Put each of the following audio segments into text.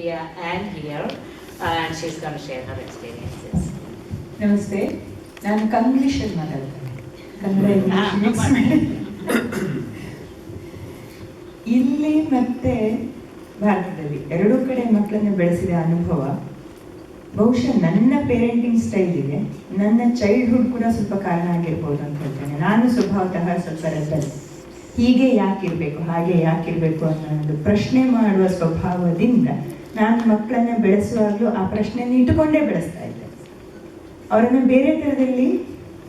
India and here, and she's going to share her experiences. ನಮಸ್ತೆ, ನಾನು ಕಂಗ್ಲೀಷಲ್ಲಿ ಮಾತಾಡ್ತೇನೆ, Kannada English mix ಮಾಡಿ. ಇಲ್ಲಿ ಮತ್ತೆ ಭಾರತದಲ್ಲಿ ಎರಡೂ ಕಡೆ ಮಕ್ಕಳನ್ನು ಬೆಳೆಸಿದ ಅನುಭವ ಬಹುಶಃ ನನ್ನ ಪೇರೆಂಟಿಂಗ್ ಸ್ಟೈಲಿಗೆ ನನ್ನ ಚೈಲ್ಡ್ಹುಡ್ ಕೂಡ ಸ್ವಲ್ಪ ಕಾರಣ ಆಗಿರ್ಬೋದು ಅಂತ ಹೇಳ್ತೇನೆ. ನಾನು ಸ್ವಭಾವತಃ ಸ್ವಲ್ಪ ರೆಬೆಲ್. ಹೀಗೆ ಯಾಕಿರಬೇಕು, ಹಾಗೆ ಯಾಕಿರಬೇಕು ಅನ್ನೋ ಒಂದು ಪ್ರಶ್ನೆ ಮಾಡುವ ಸ್ವಭಾವದಿಂದ ನಾನು ಮಕ್ಕಳನ್ನ ಬೆಳೆಸುವಾಗಲೂ ಆ ಪ್ರಶ್ನೆಯನ್ನು ಇಟ್ಟುಕೊಂಡೇ ಬೆಳೆಸ್ತಾ ಇದ್ದೆ. ಅವರನ್ನು ಬೇರೆ ಥರದಲ್ಲಿ,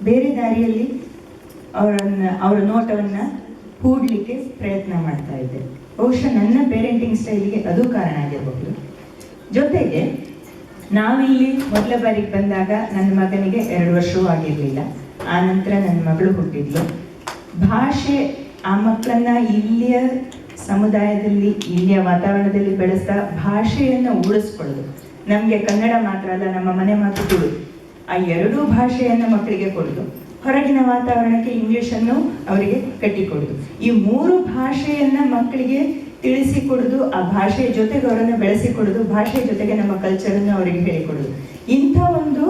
ಬೇರೆ ದಾರಿಯಲ್ಲಿ ಅವರ ನೋಟವನ್ನು ಹೂಡಲಿಕ್ಕೆ ಪ್ರಯತ್ನ ಮಾಡ್ತಾ ಇದ್ದೆ. ಬಹುಶಃ ನನ್ನ ಪೇರೆಂಟಿಂಗ್ ಸ್ಟೈಲಿಗೆ ಅದು ಕಾರಣ ಆಗಿರಬಹುದು. ಜೊತೆಗೆ ನಾವಿಲ್ಲಿ ಮೊದಲ ಬಾರಿಗೆ ಬಂದಾಗ ನನ್ನ ಮಗನಿಗೆ 2 ವರ್ಷವೂ ಆಗಿರಲಿಲ್ಲ. ಆ ನಂತರ ನನ್ನ ಮಗಳು ಹುಟ್ಟಿದ್ಲು. ಭಾಷೆ ಆ ಮಕ್ಕಳನ್ನ ಇಲ್ಲಿಯ ಸಮುದಾಯದಲ್ಲಿ, ಇಲ್ಲಿಯ ವಾತಾವರಣದಲ್ಲಿ ಬೆಳೆಸ್ತಾ ಭಾಷೆಯನ್ನು ಉಳಿಸ್ಕೊಳ್ಳೋದು. ನಮಗೆ ಕನ್ನಡ ಮಾತ್ರ ಅಲ್ಲ, ನಮ್ಮ ಮನೆ ಮಾತು ತುಳು, ಆ 2 ಭಾಷೆಯನ್ನು ಮಕ್ಕಳಿಗೆ ಕೊಡೋದು. ಹೊರಗಿನ ವಾತಾವರಣಕ್ಕೆ ಇಂಗ್ಲೀಷನ್ನು ಅವರಿಗೆ ಕಟ್ಟಿಕೊಡೋದು. ಈ 3 ಭಾಷೆಯನ್ನು ಮಕ್ಕಳಿಗೆ ತಿಳಿಸಿಕೊಡೋದು, ಆ ಭಾಷೆಯ ಜೊತೆಗೆ ಅವರನ್ನು ಬೆಳೆಸಿಕೊಡೋದು, ಭಾಷೆಯ ಜೊತೆಗೆ ನಮ್ಮ ಕಲ್ಚರನ್ನು ಅವರಿಗೆ ಹೇಳಿಕೊಡೋದು. ಇಂಥ ಒಂದು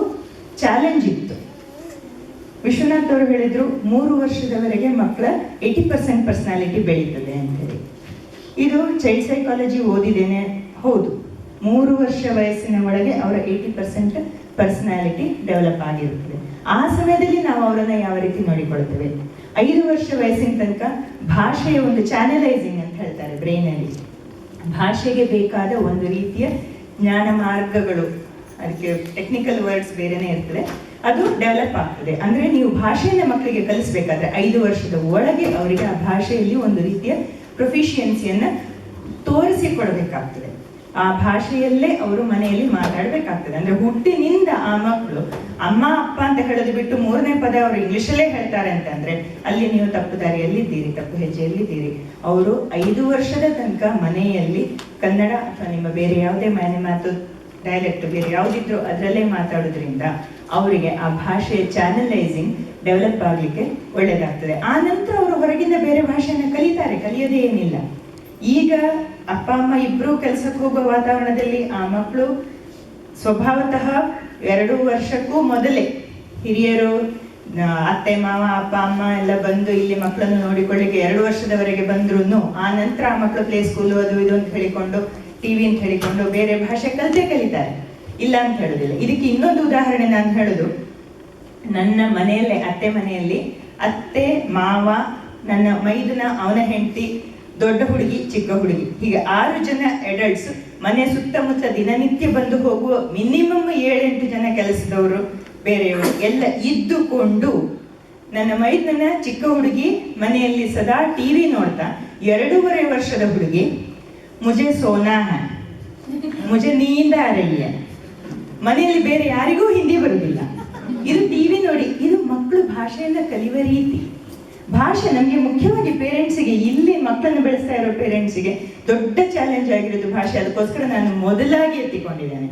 ಚಾಲೆಂಜ್ ಇತ್ತು. ವಿಶ್ವನಾಥ್ ಅವರು ಹೇಳಿದ್ರು 3 ವರ್ಷದವರೆಗೆ ಮಕ್ಕಳ 80% ಪರ್ಸನಾಲಿಟಿ ಬೆಳೀತದೆ ಅಂತೇಳಿ. ಇದು ಚೈಲ್ಡ್ ಸೈಕಾಲಜಿ ಓದಿದ್ದೇನೆ, ಹೌದು. 3 ವರ್ಷ ವಯಸ್ಸಿನ ಒಳಗೆ ಅವರ 80% ಪರ್ಸನಾಲಿಟಿ ಡೆವಲಪ್ ಆಗಿರುತ್ತದೆ. ಆ ಸಮಯದಲ್ಲಿ ನಾವು ಅವರನ್ನು ಯಾವ ರೀತಿ ನೋಡಿಕೊಳ್ತೇವೆ. 5 ವರ್ಷ ವಯಸ್ಸಿನ ತನಕ ಭಾಷೆಯ ಒಂದು ಚಾನಲೈಸಿಂಗ್ ಅಂತ ಹೇಳ್ತಾರೆ ಬ್ರೈನಲ್ಲಿ. ಭಾಷೆಗೆ ಬೇಕಾದ ಒಂದು ರೀತಿಯ ಜ್ಞಾನ ಮಾರ್ಗಗಳು, ಅದಕ್ಕೆ ಟೆಕ್ನಿಕಲ್ ವರ್ಡ್ಸ್ ಬೇರೆನೇ ಇರ್ತದೆ, ಅದು ಡೆವಲಪ್ ಆಗ್ತದೆ. ಅಂದರೆ ನೀವು ಭಾಷೆಯನ್ನು ಮಕ್ಕಳಿಗೆ ಕಲಿಸ್ಬೇಕಾದ್ರೆ 5 ವರ್ಷದ ಒಳಗೆ ಅವರಿಗೆ ಆ ಭಾಷೆಯಲ್ಲಿ ಒಂದು ರೀತಿಯ ಪ್ರೊಫಿಷಿಯನ್ಸಿಯನ್ನು ತೋರಿಸಿಕೊಡಬೇಕಾಗ್ತದೆ. ಆ ಭಾಷೆಯಲ್ಲೇ ಅವರು ಮನೆಯಲ್ಲಿ ಮಾತಾಡಬೇಕಾಗ್ತದೆ. ಅಂದರೆ ಹುಟ್ಟಿನಿಂದ ಆ ಮಕ್ಕಳು ಅಮ್ಮ ಅಪ್ಪ ಅಂತ ಹೇಳೋದು ಬಿಟ್ಟು 3ನೇ ಪದ ಅವರು ಇಂಗ್ಲೀಷಲ್ಲೇ ಹೇಳ್ತಾರೆ ಅಂತಂದ್ರೆ ಅಲ್ಲಿ ನೀವು ತಪ್ಪು ದಾರಿಯಲ್ಲಿದ್ದೀರಿ, ತಪ್ಪು ಹೆಜ್ಜೆಯಲ್ಲಿದ್ದೀರಿ. ಅವರು 5 ವರ್ಷದ ತನಕ ಮನೆಯಲ್ಲಿ ಕನ್ನಡ ಅಥವಾ ನಿಮ್ಮ ಬೇರೆ ಯಾವುದೇ ಮನೆ ಮಾತು, ಡೈಲೆಕ್ಟ್ ಬೇರೆ ಯಾವುದಿದ್ರು ಅದರಲ್ಲೇ ಮಾತಾಡೋದ್ರಿಂದ ಅವರಿಗೆ ಆ ಭಾಷೆಯ ಚಾನಲೈಸಿಂಗ್ ಡೆವಲಪ್ ಆಗಲಿಕ್ಕೆ ಒಳ್ಳೆಯದಾಗ್ತದೆ. ಆ ನಂತರ ಅವರು ಹೊರಗಿಂದ ಬೇರೆ ಭಾಷೆಯನ್ನು ಕಲಿತಾರೆ, ಕಲಿಯೋದೇ ಏನಿಲ್ಲ. ಈಗ ಅಪ್ಪ ಅಮ್ಮ ಇಬ್ಬರು ಕೆಲಸಕ್ಕೆ ಹೋಗುವ ವಾತಾವರಣದಲ್ಲಿ ಆ ಮಕ್ಕಳು ಸ್ವಭಾವತಃ 2 ವರ್ಷಕ್ಕೂ ಮೊದಲೇ ಹಿರಿಯರು, ಅತ್ತೆ ಮಾವ, ಅಪ್ಪ ಅಮ್ಮ ಎಲ್ಲ ಬಂದು ಇಲ್ಲಿ ಮಕ್ಕಳನ್ನು ನೋಡಿಕೊಳ್ಳಿಕ್ಕೆ 2 ವರ್ಷದವರೆಗೆ ಬಂದ್ರು. ಆ ನಂತರ ಆ ಮಕ್ಕಳು ಪ್ಲೇ ಸ್ಕೂಲು ಅದು ಇದು ಅಂತ ಹೇಳಿಕೊಂಡು, ಟಿವಿ ಅಂತ ಹೇಳಿಕೊಂಡು ಬೇರೆ ಭಾಷೆ ಕಲಿತಾರೆ, ಇಲ್ಲ ಅಂತ ಹೇಳೋದಿಲ್ಲ. ಇದಕ್ಕೆ ಇನ್ನೊಂದು ಉದಾಹರಣೆ ನಾನು ಹೇಳೋದು, ನನ್ನ ಮನೆಯಲ್ಲೇ ಅತ್ತೆ ಮನೆಯಲ್ಲಿ ಅತ್ತೆ ಮಾವ, ನನ್ನ ಮೈದುನ, ಅವನ ಹೆಂಡತಿ, ದೊಡ್ಡ ಹುಡುಗಿ, ಚಿಕ್ಕ ಹುಡುಗಿ, ಹೀಗೆ 6 ಜನ ಅಡಲ್ಟ್ಸ್ ಮನೆ ಸುತ್ತಮುತ್ತ ದಿನನಿತ್ಯ ಬಂದು ಹೋಗುವ ಮಿನಿಮಮ್ 7-8 ಜನ ಕೆಲಸದವರು ಬೇರೆಯವರು ಎಲ್ಲ ಇದ್ದುಕೊಂಡು ನನ್ನ ಮೈದನ ಚಿಕ್ಕ ಹುಡುಗಿ ಮನೆಯಲ್ಲಿ ಸದಾ ಟಿವಿ ನೋಡ್ತಾ 2.5 ವರ್ಷದ ಹುಡುಗಿ ಮುಜೆ ಸೋನಾ ಹೈ, ಮುಜೆ ನೀಂದ ಆ ರಹಿ ಹೈ, ಮನೆಯಲ್ಲಿ ಬೇರೆ ಯಾರಿಗೂ ಹಿಂದಿ ಬರುವುದಿಲ್ಲ. ಇದು ಟಿವಿ ನೋಡಿ, ಇದು ಮಕ್ಕಳು ಭಾಷೆಯನ್ನು ಕಲಿಯುವ ರೀತಿ. ಭಾಷೆ ನಮಗೆ ಮುಖ್ಯವಾಗಿ ಪೇರೆಂಟ್ಸಿಗೆ, ಇಲ್ಲಿ ಮಕ್ಕಳನ್ನು ಬೆಳೆಸ್ತಾ ಇರೋ ಪೇರೆಂಟ್ಸಿಗೆ ದೊಡ್ಡ ಚಾಲೆಂಜ್ ಆಗಿರೋದು ಭಾಷೆ. ಅದಕ್ಕೋಸ್ಕರ ನಾನು ಮೊದಲಾಗಿ ಎತ್ತಿಕೊಂಡಿದ್ದೇನೆ.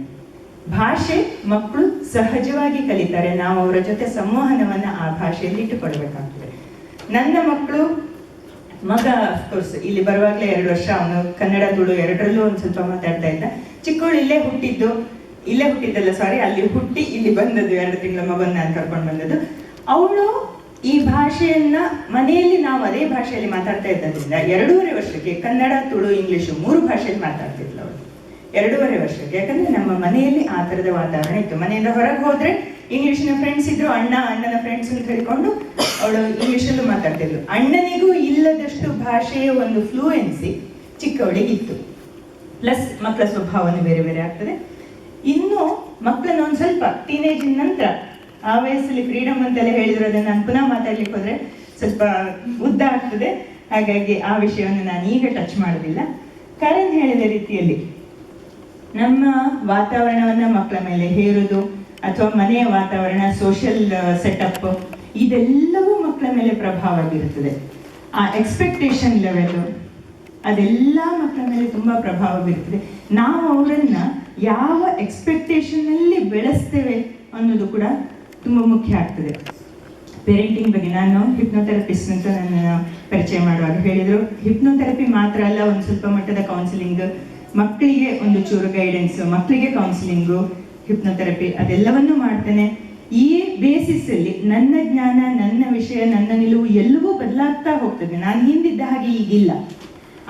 ಭಾಷೆ ಮಕ್ಕಳು ಸಹಜವಾಗಿ ಕಲಿತಾರೆ, ನಾವು ಅವರ ಜೊತೆ ಸಂವಹನವನ್ನು ಆ ಭಾಷೆಯಲ್ಲಿ ಇಟ್ಟುಕೊಳ್ಬೇಕಾಗ್ತದೆ. ನನ್ನ ಮಕ್ಕಳು, ಮಗ ಅಫ್ಕೋರ್ಸ್ ಇಲ್ಲಿ ಬರುವಾಗಲೇ 2 ವರ್ಷ, ಅವನು ಕನ್ನಡ ತುಳು 2ರಲ್ಲೂ ಒಂದು ಸ್ವಲ್ಪ ಮಾತಾಡ್ತಾ ಇದ್ದ. ಚಿಕ್ಕವಳು ಇಲ್ಲೇ ಹುಟ್ಟಿದ್ದಲ್ಲ ಸಾರಿ, ಅಲ್ಲಿ ಹುಟ್ಟಿ ಇಲ್ಲಿ ಬಂದದ್ದು, 2 ತಿಂಗಳ ಮಗನ ನಾನು ಕರ್ಕೊಂಡು ಬಂದದ್ದು. ಅವಳು ಈ ಭಾಷೆಯನ್ನ ಮನೆಯಲ್ಲಿ ನಾವು ಅದೇ ಭಾಷೆಯಲ್ಲಿ ಮಾತಾಡ್ತಾ ಇದ್ದರಿಂದ 2.5 ವರ್ಷಕ್ಕೆ ಕನ್ನಡ ತುಳು ಇಂಗ್ಲಿಷು 3 ಭಾಷೆಯಲ್ಲಿ ಮಾತಾಡ್ತಿದ್ಲು ಅವಳು. 2.5 ವರ್ಷಕ್ಕೆ, ಯಾಕಂದ್ರೆ ನಮ್ಮ ಮನೆಯಲ್ಲಿ ಆ ಥರದ ವಾತಾವರಣ ಇತ್ತು. ಮನೆಯಿಂದ ಹೊರಗೆ ಹೋದ್ರೆ ಇಂಗ್ಲಿಷಿನ ಫ್ರೆಂಡ್ಸ್ ಇದ್ರು, ಅಣ್ಣನ ಫ್ರೆಂಡ್ಸ್ ಅಂತ ಹೇಳಿಕೊಂಡು ಅವಳು ಇಂಗ್ಲಿಷಲ್ಲೂ ಮಾತಾಡ್ತಿದ್ಲು. ಅಣ್ಣನಿಗೂ ಇಲ್ಲದಷ್ಟು ಭಾಷೆಯ ಒಂದು ಫ್ಲೂಯೆನ್ಸಿ ಚಿಕ್ಕವಳಿಗಿತ್ತು. ಪ್ಲಸ್ ಮಕ್ಕಳ ಸ್ವಭಾವವನ್ನು ಬೇರೆ ಬೇರೆ ಆಗ್ತದೆ. ಇನ್ನು ಮಕ್ಕಳನ್ನ ಒಂದು ಸ್ವಲ್ಪ ಟೀನೇಜಿನ ನಂತರ, ಆ ವಯಸ್ಸಲ್ಲಿ ಫ್ರೀಡಮ್ ಅಂತೆಲ್ಲ ಹೇಳಿದ್ರು, ಅದನ್ನು ನಾನು ಪುನಃ ಮಾತಾಡ್ಲಿಕ್ಕೆ ಹೋದ್ರೆ ಸ್ವಲ್ಪ ಉದ್ದ ಆಗ್ತದೆ. ಹಾಗಾಗಿ ಆ ವಿಷಯವನ್ನು ನಾನು ಈಗ ಟಚ್ ಮಾಡೋದಿಲ್ಲ. ಕರಣ್ ಹೇಳಿದ ರೀತಿಯಲ್ಲಿ ನಮ್ಮ ವಾತಾವರಣವನ್ನು ಮಕ್ಕಳ ಮೇಲೆ ಹೇರೋದು, ಅಥವಾ ಮನೆಯ ವಾತಾವರಣ, ಸೋಷಿಯಲ್ ಸೆಟಪ್, ಇದೆಲ್ಲವೂ ಮಕ್ಕಳ ಮೇಲೆ ಪ್ರಭಾವ ಬೀರುತ್ತದೆ. ಆ ಎಕ್ಸ್ಪೆಕ್ಟೇಷನ್ ಲೆವೆಲ್ ಅದೆಲ್ಲ ಮಕ್ಕಳ ಮೇಲೆ ತುಂಬ ಪ್ರಭಾವ ಬೀರುತ್ತದೆ. ನಾವು ಅವರನ್ನು ಯಾವ ಎಕ್ಸ್ಪೆಕ್ಟೇಷನ್ನಲ್ಲಿ ಬೆಳೆಸ್ತೇವೆ ಅನ್ನೋದು ಕೂಡ ತುಂಬ ಮುಖ್ಯ ಆಗ್ತದೆ. ಪೇರೆಂಟಿಂಗ್ ಬಗ್ಗೆ ನಾನು ಹಿಪ್ನೋಥೆರಪಿಸ್ಟ್ ಅಂತ ನನ್ನ ಪರಿಚಯ ಮಾಡುವಾಗ ಹೇಳಿದರು, ಹಿಪ್ನೋಥೆರಪಿ ಮಾತ್ರ ಅಲ್ಲ, ಒಂದು ಸ್ವಲ್ಪ ಮಟ್ಟದ ಕೌನ್ಸಿಲಿಂಗ್ ಮಕ್ಕಳಿಗೆ ಒಂದು ಚೂರು ಗೈಡೆನ್ಸ್, ಮಕ್ಕಳಿಗೆ ಕೌನ್ಸಿಲಿಂಗು, ಹಿಪ್ನೋಥೆರಪಿ ಅದೆಲ್ಲವನ್ನೂ ಮಾಡ್ತೇನೆ. ಈ ಬೇಸಿಸ್ ಅಲ್ಲಿ ನನ್ನ ಜ್ಞಾನ, ನನ್ನ ವಿಷಯ, ನನ್ನ ನಿಲುವು ಎಲ್ಲವೂ ಬದಲಾಗ್ತಾ ಹೋಗ್ತದೆ. ನಾನು ಹಿಂದಿದ್ದ ಹಾಗೆ ಈಗಿಲ್ಲ.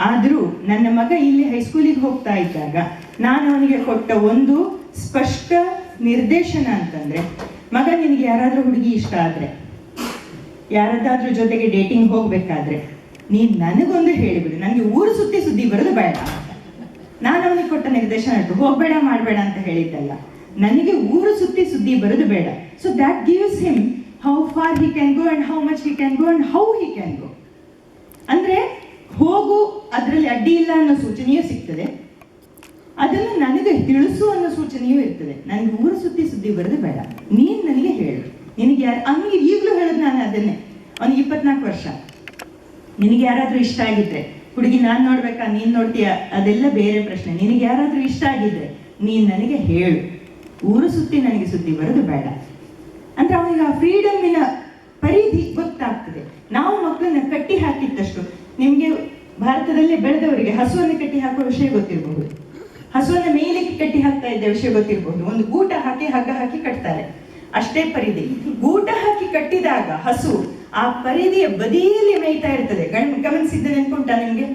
ಆದರೂ ನನ್ನ ಮಗ ಇಲ್ಲಿ ಹೈಸ್ಕೂಲಿಗೆ ಹೋಗ್ತಾ ಇದ್ದಾಗ ನಾನು ಅವನಿಗೆ ಕೊಟ್ಟ ಒಂದು ಸ್ಪಷ್ಟ ನಿರ್ದೇಶನ ಅಂತಂದ್ರೆ, ಮಗ ನಿನಗೆ ಯಾರಾದ್ರೂ ಹುಡುಗಿ ಇಷ್ಟ ಆದ್ರೆ, ಯಾರದಾದ್ರೂ ಜೊತೆಗೆ ಡೇಟಿಂಗ್ ಹೋಗ್ಬೇಕಾದ್ರೆ ನೀನ್ ನನಗೊಂದು ಹೇಳಿಬಿಡು, ನನಗೆ ಊರು ಸುದ್ದಿ ಬರೋದು ಬೇಡ ಅಂತ. ನಾನು ಅವನಿಗೆ ಕೊಟ್ಟ ನಿರ್ದೇಶನ ಇಟ್ಟು ಹೋಗ್ಬೇಡ ಮಾಡಬೇಡ ಅಂತ ಹೇಳಿದ್ದಲ್ಲ, ನನಗೆ ಊರು ಸುದ್ದಿ ಬರೋದು ಬೇಡ. So that gives him how far he can go and how much he can go and how he can go. ಅಂದ್ರೆ ಹೋಗು, ಅದರಲ್ಲಿ ಅಡ್ಡಿ ಇಲ್ಲ ಅನ್ನೋ ಸೂಚನೆಯೂ ಸಿಗ್ತದೆ, ಅದನ್ನು ನನಗೆ ತಿಳಿಸು ಅನ್ನೋ ಸೂಚನೆಯೂ ಇರ್ತದೆ. ನನಗೆ ಊರು ಸುದ್ದಿ ಬರೋದು ಬೇಡ, ನೀನ್ ನನಗೆ ಹೇಳು, ನಿನಗೆ ಯಾರು, ಅವನಿಗೆ ಈಗಲೂ ಹೇಳೋದು ನಾನು ಅದನ್ನೇ. ಅವನಿಗೆ 24 ವರ್ಷ. ನಿನಗೆ ಯಾರಾದ್ರೂ ಇಷ್ಟ ಆಗಿದ್ರೆ, ಹುಡುಗಿ ನಾನು ನೋಡ್ಬೇಕಾ ನೀನ್ ನೋಡ್ತೀಯ ಅದೆಲ್ಲ ಬೇರೆ ಪ್ರಶ್ನೆ, ನಿನಗೆ ಯಾರಾದ್ರೂ ಇಷ್ಟ ಆಗಿದ್ರೆ ನೀನ್ ನನಗೆ ಹೇಳು, ಊರು ನನಗೆ ಸುದ್ದಿ ಬರೋದು ಬೇಡ ಅಂದ್ರೆ ಅವನಿಗೆ ಆ ಫ್ರೀಡಮ್ಮಿನ ಪರಿಧಿ ಗೊತ್ತಾಗ್ತದೆ. ನಾವು ಮಕ್ಕಳನ್ನ ಕಟ್ಟಿ ಹಾಕಿದ್ದಷ್ಟು, ನಿಮ್ಗೆ ಭಾರತದಲ್ಲಿ ಬೆಳೆದವರಿಗೆ ಹಸುವನ್ನು ಕಟ್ಟಿ ಹಾಕುವ ವಿಷಯ ಗೊತ್ತಿರಬಹುದು, ಹಸುವನ್ನ ಮೇಲೆ ಕಟ್ಟಿ ಹಾಕ್ತಾ ಇದ್ದ ವಿಷಯ ಗೊತ್ತಿರಬಹುದು. ಒಂದು ಗೂಟ ಹಾಕಿ ಹಗ್ಗ ಹಾಕಿ ಕಟ್ತಾರೆ, ಅಷ್ಟೇ ಪರಿಧಿ. ಗೂಟ ಹಾಕಿ ಕಟ್ಟಿದಾಗ ಹಸು ಆ ಪರಿಧಿಯ ಬದಿಯಲ್ಲಿ ಮೇಯ್ತಾ ಇರ್ತದೆ. ಗಮನಿಸಿದ್ದ ನೆನ್ಪುಂಟಾ ನಿಮ್ಗೆ?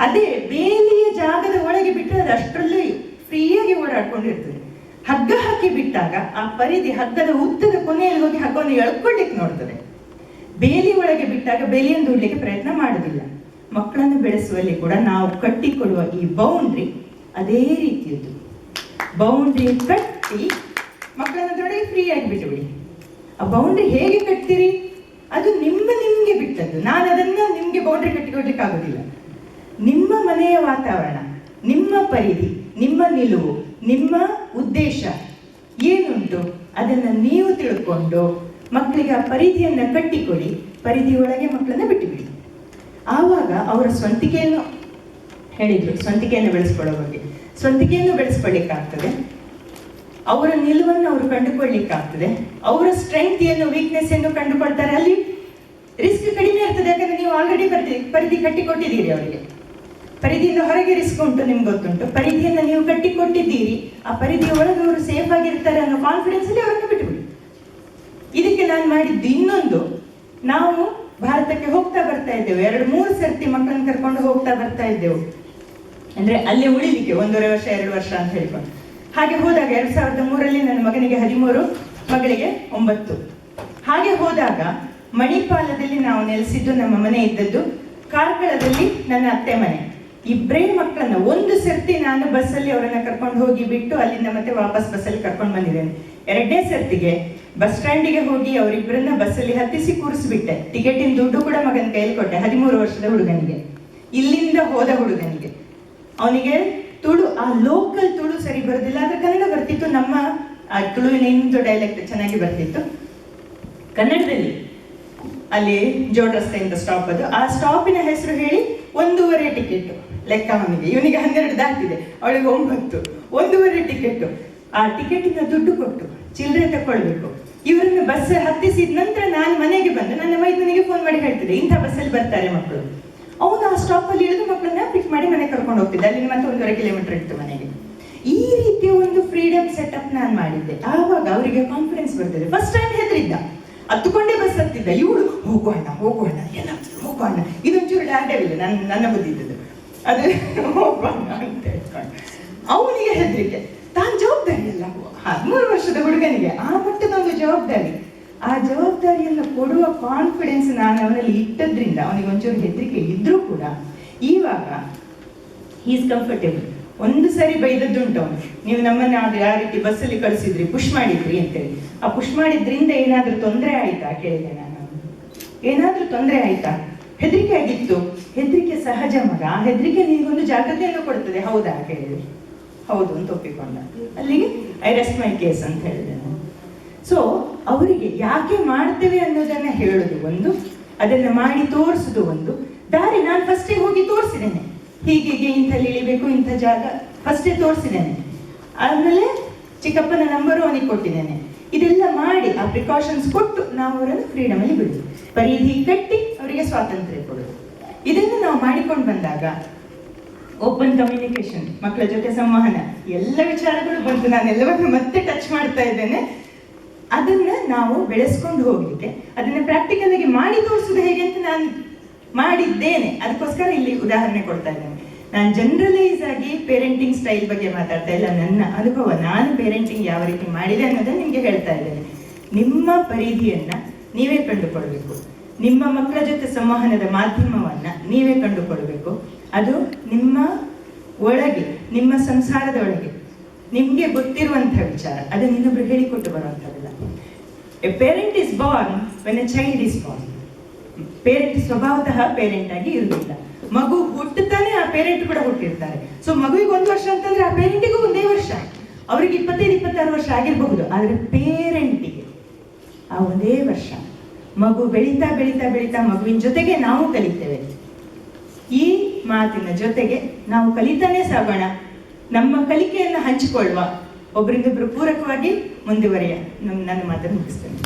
ಅದೇ ಬೇಲಿಯ ಜಾಗದ ಒಳಗೆ ಬಿಟ್ಟರೆ ಅದು ಅಷ್ಟರಲ್ಲಿ ಫ್ರೀಯಾಗಿ ಓಡಾಡ್ಕೊಂಡಿರ್ತದೆ. ಹಗ್ಗ ಹಾಕಿ ಬಿಟ್ಟಾಗ ಆ ಪರಿಧಿ ಹಗ್ಗದ ಉದ್ದದ ಕೊನೆಯಲ್ಲಿ ಹೋಗಿ ಹಗ್ಗವನ್ನು ಎಳ್ಕೊಳ್ಳಿಕ್ಕೆ ನೋಡ್ತದೆ. ಬೇಲಿ ಒಳಗೆ ಬಿಟ್ಟಾಗ ಬೇಲಿಯನ್ನು ದುಡ್ಲಿಕ್ಕೆ ಪ್ರಯತ್ನ ಮಾಡುದಿಲ್ಲ. ಮಕ್ಕಳನ್ನು ಬೆಳೆಸುವಲ್ಲಿ ಕೂಡ ನಾವು ಕಟ್ಟಿಕೊಡುವ ಈ ಬೌಂಡ್ರಿ ಅದೇ ರೀತಿಯದ್ದು. ಬೌಂಡ್ರಿ ಕಟ್ಟಿ ಮಕ್ಕಳನ್ನ ದೊಡ್ಡಗೆ ಫ್ರೀ ಆಗಿ ಬಿಟ್ಟುಬಿಡಿ. ಆ ಬೌಂಡ್ರಿ ಹೇಗೆ ಕಟ್ತೀರಿ ಅದು ನಿಮ್ಗೆ ಬಿಟ್ಟದ್ದು. ನಾನು ಅದನ್ನ ನಿಮ್ಗೆ ಬೌಂಡ್ರಿ ಕಟ್ಟಿಕೊಡ್ಲಿಕ್ಕೆ ಆಗೋದಿಲ್ಲ. ನಿಮ್ಮ ಮನೆಯ ವಾತಾವರಣ, ನಿಮ್ಮ ಪರಿಧಿ, ನಿಮ್ಮ ನಿಲುವು, ನಿಮ್ಮ ಉದ್ದೇಶ ಏನುಂಟು ಅದನ್ನ ನೀವು ತಿಳ್ಕೊಂಡು ಮಕ್ಕಳಿಗೆ ಆ ಪರಿಧಿಯನ್ನ ಕಟ್ಟಿಕೊಡಿ. ಪರಿಧಿಯೊಳಗೆ ಮಕ್ಕಳನ್ನ ಬಿಟ್ಟುಬಿಡಿ. ಆವಾಗ ಅವರ ಸ್ವಂತಿಕೆಯನ್ನು ಹೇಳಿದ್ರು, ಸ್ವಂತಿಕೆಯನ್ನು ಬೆಳೆಸ್ಕೊಳ್ಳೋ ಬಗ್ಗೆ. ಸ್ವಂತಿಕೆಯನ್ನು ಬೆಳೆಸ್ಕೊಳ್ಳಿಕ್ಕಾಗ್ತದೆ, ಅವರ ನಿಲುವನ್ನು ಅವರು ಕಂಡುಕೊಳ್ಳಿಕ್ಕಾಗ್ತದೆ, ಅವರ ಸ್ಟ್ರೆಂತ್ ಏನು, ವೀಕ್ನೆಸ್ ಏನು ಕಂಡುಕೊಳ್ತಾರೆ. ಅಲ್ಲಿ ರಿಸ್ಕ್ ಕಡಿಮೆ ಇರ್ತದೆ, ಯಾಕಂದ್ರೆ ನೀವು ಆಲ್ರೆಡಿ ಪರಿಧಿ ಕಟ್ಟಿಕೊಟ್ಟಿದ್ದೀರಿ ಅವರಿಗೆ. ಪರಿಧಿಯಿಂದ ಹೊರಗೆ ರಿಸ್ಕ್ ಉಂಟು, ನಿಮ್ಗೆ ಗೊತ್ತುಂಟು. ಪರಿಧಿಯನ್ನ ನೀವು ಕಟ್ಟಿಕೊಟ್ಟಿದ್ದೀರಿ, ಆ ಪರಿಧಿಯ ಒಳಗೆ ಅವರು ಸೇಫ್ ಆಗಿರ್ತಾರೆ ಅನ್ನೋ ಕಾನ್ಫಿಡೆನ್ಸ್ ಅಲ್ಲಿ ಅವರನ್ನು ಬಿಟ್ಟುಬಿಡಿ. ಇದಕ್ಕೆ ನಾನು ಮಾಡಿದ್ದು ಇನ್ನೊಂದು, ನಾವು ಭಾರತಕ್ಕೆ ಹೋಗ್ತಾ ಬರ್ತಾ ಇದ್ದೇವೆ, 2-3 ಸರ್ತಿ ಮಕ್ಕಳನ್ನ ಕರ್ಕೊಂಡು ಹೋಗ್ತಾ ಬರ್ತಾ ಇದ್ದೆವು. ಅಂದ್ರೆ ಅಲ್ಲೇ ಉಳಿಲಿಕ್ಕೆ 1.5 ವರ್ಷ 2 ವರ್ಷ ಅಂತ ಹೇಳ್ಕೊಂಡು. ಹಾಗೆ ಹೋದಾಗ 2003 ನನ್ನ ಮಗನಿಗೆ 13, ಮಗಳಿಗೆ 9. ಹಾಗೆ ಹೋದಾಗ ಮಣಿಪಾಲದಲ್ಲಿ ನಾವು ನೆಲೆಸಿದ್ದು, ನಮ್ಮ ಮನೆ ಇದ್ದದ್ದು ಕಾರ್ಕಳದಲ್ಲಿ ನನ್ನ ಅತ್ತೆ ಮನೆ. ಇಬ್ಬರೇ ಮಕ್ಕಳನ್ನ ಒಂದು ಸರ್ತಿ ನಾನು ಬಸ್ಸಲ್ಲಿ ಅವರನ್ನ ಕರ್ಕೊಂಡು ಹೋಗಿ ಬಿಟ್ಟು ಅಲ್ಲಿಂದ ಮತ್ತೆ ವಾಪಸ್ ಬಸ್ಸಲ್ಲಿ ಕರ್ಕೊಂಡು ಬಂದಿದ್ದೇನೆ. 2ನೇ ಸರ್ತಿಗೆ ಬಸ್ ಸ್ಟ್ಯಾಂಡಿಗೆ ಹೋಗಿ ಅವರಿಬ್ಬರನ್ನ ಬಸ್ಸಲ್ಲಿ ಹತ್ತಿಸಿ ಕೂರಿಸ್ಬಿಟ್ಟೆ. ಟಿಕೆಟಿನ ದುಡ್ಡು ಕೂಡ ಮಗನ ಕೈಯಲ್ಲಿ ಕೊಟ್ಟೆ. 13 ವರ್ಷದ ಹುಡುಗನಿಗೆ, ಇಲ್ಲಿಂದ ಹೋದ ಹುಡುಗನಿಗೆ. ಅವನಿಗೆ ತುಳು, ಆ ಲೋಕಲ್ ತುಳು ಸರಿ ಬರೋದಿಲ್ಲ, ಆದ್ರೆ ಕನ್ನಡ ಬರ್ತಿತ್ತು. ನಮ್ಮ ಆ ತುಳುವಿನ ಇಂದು ಡೈಲೆಕ್ಟ್ ಚೆನ್ನಾಗಿ ಬರ್ತಿತ್ತು. ಕನ್ನಡದಲ್ಲಿ ಅಲ್ಲಿ ಜೋಡ್ ರಸ್ತೆ ಅಂತ ಸ್ಟಾಪ್, ಅದು ಆ ಸ್ಟಾಪಿನ ಹೆಸರು ಹೇಳಿ 1.5 ಟಿಕೆಟ್ ಲೆಕ್ಕ. ಅವನಿಗೆ, ಇವನಿಗೆ 12 ದಾಟಿದೆ, ಅವಳಿಗೆ 9. 1.5 ಟಿಕೆಟ್. ಆ ಟಿಕೆಟಿನ ದುಡ್ಡು ಕೊಟ್ಟು ಚಿಲ್ಲರೆ ತಕೊಳ್ಬೇಕು. ಇವರನ್ನು ಬಸ್ ಹತ್ತಿಸಿದ ನಂತರ ನಾನು ಮನೆಗೆ ಬಂದು ನನ್ನ ಮೈದನಿಗೆ ಫೋನ್ ಮಾಡಿ ಹೇಳ್ತಿದ್ದೆ, ಇಂಥ ಬಸ್ಸಲ್ಲಿ ಬರ್ತಾರೆ ಮಕ್ಕಳು. ಅವನು ಆ ಸ್ಟಾಪ್ ಅಲ್ಲಿ ಇಳಿದು ಮಕ್ಕಳನ್ನ ಪಿಕ್ ಮಾಡಿ ಮನೆಗೆ ಕರ್ಕೊಂಡು ಹೋಗ್ತಿದ್ದೆ. ಅಲ್ಲಿ ಮತ್ತೆ 1.5 ಕಿಲೋಮೀಟರ್ ಇತ್ತು ಮನೆಗೆ. ಈ ರೀತಿಯ ಒಂದು ಫ್ರೀಡಮ್ ಸೆಟಪ್ ನಾನು ಮಾಡಿದ್ದೆ. ಆವಾಗ ಅವರಿಗೆ ಕಾನ್ಫಿಡೆನ್ಸ್ ಬರ್ತದೆ. ಫಸ್ಟ್ ಟೈಮ್ ಹೆದರಿದ್ದ, ಹತ್ತುಕೊಂಡೇ ಬಸ್ ಹತ್ತಿದ್ದ. ಇವಳು ಹೋಗೋಣ ಎಲ್ಲ ಹೋಗೋಣ, ಇದೊಂಚೂರು ಡಾಡವಿಲ್ಲ ನನ್ನ ಬುದ್ಧಿ ಇದ್ದದ್ದು, ಅದು ಹೋಗೋಣ ಅಂತ ಹೇಳ್ಕೊಂಡು. ಅವನಿಗೆ ಹೆದರಿಕೆ, ತಾನು ಜವಾಬ್ದಾರಿ ಅಲ್ಲ, 13 ವರ್ಷದ ಹುಡುಗನಿಗೆ ಆ ಮಟ್ಟದ ಒಂದು ಜವಾಬ್ದಾರಿ. ಆ ಜವಾಬ್ದಾರಿಯನ್ನು ಕೊಡುವ ಕಾನ್ಫಿಡೆನ್ಸ್ ನಾನು ಅವನಲ್ಲಿ ಇಟ್ಟದ್ರಿಂದ ಅವನಿಗೆ ಒಂಚೂರು ಹೆದರಿಕೆ ಇದ್ರೂ ಕೂಡ ಇವಾಗ ಈಸ್ ಕಂಫರ್ಟೇಬಲ್. ಒಂದು ಸರಿ ಬೈದದ್ದುಂಟು ಅವನು, ನೀವು ನಮ್ಮನ್ನ ಯಾವ ರೀತಿ ಬಸ್ಸಲ್ಲಿ ಕಳಿಸಿದ್ರಿ, ಪುಷ್ ಮಾಡಿದ್ರಿ ಅಂತೇಳಿ. ಆ ಪುಷ್ ಮಾಡಿದ್ರಿಂದ ಏನಾದ್ರೂ ತೊಂದರೆ ಆಯ್ತಾ ಕೇಳಿದೆ ನಾನು. ಏನಾದ್ರೂ ತೊಂದರೆ ಆಯ್ತಾ? ಹೆದರಿಕೆ ಆಗಿತ್ತು. ಹೆದರಿಕೆ ಸಹಜ ಮಗ, ಆ ಹೆದರಿಕೆ ನಿನಗೊಂದು ಜಾಗ್ರತೆಯನ್ನು ಕೊಡ್ತದೆ. ಹೌದಾ ಕೇಳಿದೆ. ಹೌದು ಅಂತ ಒಪ್ಪಿಕೊಂಡ. ಅಲ್ಲಿಗೆ ಐ ರೆಸ್ಟ್ ಮೈ ಕೇಸ್ ಅಂತ ಹೇಳಿದೆ ನಾನು. ಸೊ ಅವರಿಗೆ ಯಾಕೆ ಮಾಡ್ತೇವೆ ಅನ್ನೋದನ್ನ ಹೇಳೋದು ಒಂದು, ಅದನ್ನ ಮಾಡಿ ತೋರಿಸೋದು ಒಂದು ದಾರಿ. ನಾನು ಫಸ್ಟೇ ಹೋಗಿ ತೋರಿಸಿದ್ದೇನೆ, ಹೀಗೆ ಇಂಥಲ್ಲಿ ಇಳಿಬೇಕು, ಇಂಥ ಜಾಗ ಫಸ್ಟೇ ತೋರಿಸಿದ್ದೇನೆ. ಆಮೇಲೆ ಚಿಕ್ಕಪ್ಪನ ನಂಬರು ಅವನಿಗೆ ಕೊಟ್ಟಿದ್ದೇನೆ. ಇದೆಲ್ಲ ಮಾಡಿ ಆ ಪ್ರಿಕಾಷನ್ಸ್ ಕೊಟ್ಟು ನಾವು ಅವರನ್ನು ಫ್ರೀಡಮ್ ಅಲ್ಲಿ ಬಿಡುದು, ಪರಿಧಿ ಕಟ್ಟಿ ಅವರಿಗೆ ಸ್ವಾತಂತ್ರ್ಯ ಕೊಡುದು. ಇದನ್ನು ನಾವು ಮಾಡಿಕೊಂಡು ಬಂದಾಗ ಓಪನ್ ಕಮ್ಯುನಿಕೇಶನ್, ಮಕ್ಕಳ ಜೊತೆ ಸಂವಹನ, ಎಲ್ಲ ವಿಚಾರಗಳು ಬಂತು. ನಾನೆಲ್ಲವನ್ನು ಮತ್ತೆ ಟಚ್ ಮಾಡ್ತಾ ಇದ್ದೇನೆ. ಅದನ್ನ ನಾವು ಬೆಳೆಸ್ಕೊಂಡು ಹೋಗ್ಲಿಕ್ಕೆ, ಅದನ್ನ ಪ್ರಾಕ್ಟಿಕಲ್ ಆಗಿ ಮಾಡಿ ತೋರಿಸೋದು ಹೇಗೆ ಅಂತ ನಾನು ಮಾಡಿದ್ದೇನೆ. ಅದಕ್ಕೋಸ್ಕರ ಇಲ್ಲಿ ಉದಾಹರಣೆ ಕೊಡ್ತಾ ಇದ್ದೇನೆ. ನಾನು ಜನರಲೈಸ್ ಆಗಿ ಪೇರೆಂಟಿಂಗ್ ಸ್ಟೈಲ್ ಬಗ್ಗೆ ಮಾತಾಡ್ತಾ ಇಲ್ಲ, ನನ್ನ ಅನುಭವ, ನಾನು ಪೇರೆಂಟಿಂಗ್ ಯಾವ ರೀತಿ ಮಾಡಿದೆ ಅನ್ನೋದನ್ನ ನಿಮಗೆ ಹೇಳ್ತಾ ಇದ್ದೇನೆ. ನಿಮ್ಮ ಪರಿಧಿಯನ್ನ ನೀವೇ ಕಂಡುಕೊಳ್ಬೇಕು. ನಿಮ್ಮ ಮಕ್ಕಳ ಜೊತೆ ಸಂವಹನದ ಮಾಧ್ಯಮವನ್ನ ನೀವೇ ಕಂಡುಕೊಳ್ಬೇಕು. ಅದು ನಿಮ್ಮ ಒಳಗೆ, ನಿಮ್ಮ ಸಂಸಾರದ ಒಳಗೆ ನಿಮ್ಗೆ ಗೊತ್ತಿರುವಂತಹ ವಿಚಾರ. ಅದನ್ನ ಇನ್ನೊಬ್ರು ಹೇಳಿಕೊಟ್ಟು ಬರುವಂತದ್ದಲ್ಲ. A parent is born when a child is born. Parent ಸ್ವಭಾವತಃ ಪೇರೆಂಟ್ ಆಗಿ ಇರುವುದಿಲ್ಲ. ಮಗು ಹುಟ್ಟುತ್ತಾನೆ, ಆ ಪೇರೆಂಟ್ ಕೂಡ ಹುಟ್ಟಿರ್ತಾರೆ. ಸೊ ಮಗುವಿಗೆ 1 ವರ್ಷ ಅಂತಂದ್ರೆ ಆ ಪೇರೆಂಟಿಗೂ 1 ವರ್ಷ, ಅವ್ರಿಗೆ 25-26 ವರ್ಷ ಆಗಿರಬಹುದು. ಆದ್ರೆ ಪೇರೆಂಟಿಗೆ ಆ 1 ವರ್ಷ. ಮಗು ಬೆಳೀತಾ ಬೆಳೀತಾ ಬೆಳೀತಾ ಮಗುವಿನ ಜೊತೆಗೆ ನಾವು ಕಲಿತೇವೆ. ಈ ಮಾತಿನ ಜೊತೆಗೆ ನಾವು ಕಲಿತಾನೆ ಸಾಗೋಣ. ನಮ್ಮ ಕಲಿಕೆಯನ್ನು ಹಂಚಿಕೊಳ್ಳುವ, ಒಬ್ಬರಿಂದೊಬ್ರು ಪೂರಕವಾಗಿ ಮುಂದುವರಿಯ. ನನ್ನ ಮಾತನ್ನು ಮುಗಿಸ್ತೇನೆ.